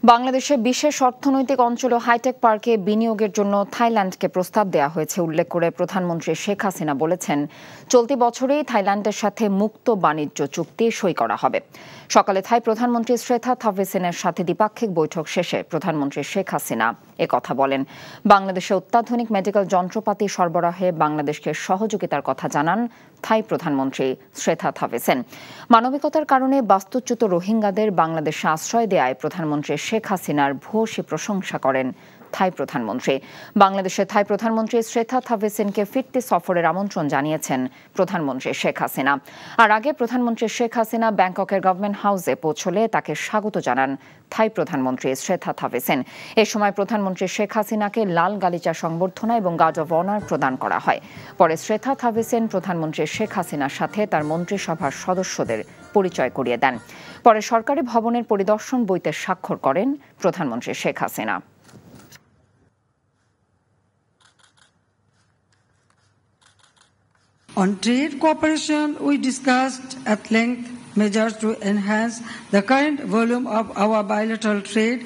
বাংলাদেশে বিশেষ অর্থনৈতিক অঞ্চল ও হাইটেক পার্কে বিনিয়োগের জন্য থাইল্যান্ডকে প্রস্তাব দেওয়া হয়েছে উল্লেখ করে প্রধানমন্ত্রী শেখ হাসিনা বলেছেন, চলতি বছরেই থাইল্যান্ডের সাথে মুক্ত বাণিজ্য চুক্তি সই করা হবে। সকালে থাই প্রধানমন্ত্রী শ্রেথা থাভিসেনের সাথে দ্বিপাক্ষিক বৈঠক শেষে প্রধানমন্ত্রী শেখ হাসিনা একথা বলেন। বাংলাদেশে অত্যাধুনিক মেডিকেল যন্ত্রপাতি সরবরাহে বাংলাদেশকে সহযোগিতার কথা জানান থাই প্রধানমন্ত্রী শ্রেথা থাভিসেন। মানবিকতার কারণে বাস্তুচ্যুত রোহিঙ্গাদের বাংলাদেশে আশ্রয় দেয়ায় প্রধানমন্ত্রী শেখ হাসিনার ভূয়সী প্রশংসা করেন থাই প্রধানমন্ত্রী। বাংলাদেশের থাই প্রধানমন্ত্রী শ্রেথা থাভিসেনকে ফিরতি সফরের আমন্ত্রণ জানিয়েছেন প্রধানমন্ত্রী শেখ হাসিনা। আর আগে প্রধানমন্ত্রী শেখ হাসিনা ব্যাংককের গভর্নমেন্ট হাউসে পৌঁছলে তাকে স্বাগত জানান থাই প্রধানমন্ত্রী শ্রেথা থাভিসেন। এ সময় প্রধানমন্ত্রী শেখ হাসিনাকে লাল গালিচা সংবর্ধনা এবং গার্ড অব অনার প্রদান করা হয়। পরে শ্রেথা থাভিসেন প্রধানমন্ত্রী শেখ হাসিনার সাথে তার মন্ত্রিসভার সদস্যদের পরিচয় করিয়ে দেন। পরে সরকারি ভবনের পরিদর্শন বইতে স্বাক্ষর করেন প্রধানমন্ত্রী Sheikh Hasina. On trade cooperation, we discussed at length measures to enhance the current volume of our bilateral trade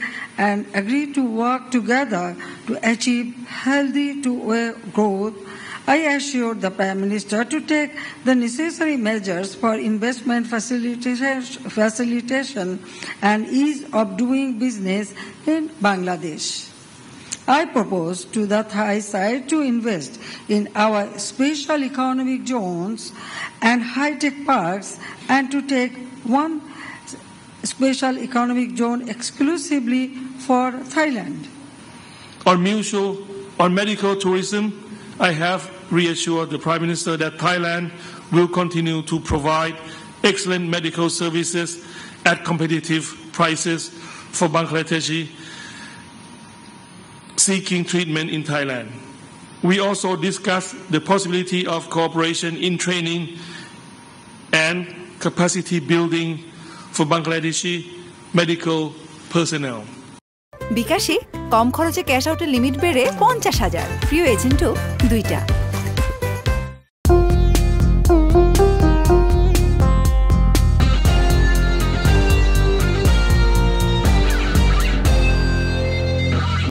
and agreed to work together to achieve healthy two-way growth. I assured the Prime Minister to take the necessary measures for investment facilitation and ease of doing business in Bangladesh. I propose to the Thai side to invest in our special economic zones and high-tech parks and to take one special economic zone exclusively for Thailand. On medical tourism, I have reassured the Prime Minister that Thailand will continue to provide excellent medical services at competitive prices for Bangladeshi seeking treatment in Thailand. We also discussed the possibility of cooperation in training and capacity building for Bangladeshi medical personnel. বিকাশে কম খরচে cash আউটের limit বেড়ে 50,000, প্রিয় এজেন্টও 2টা।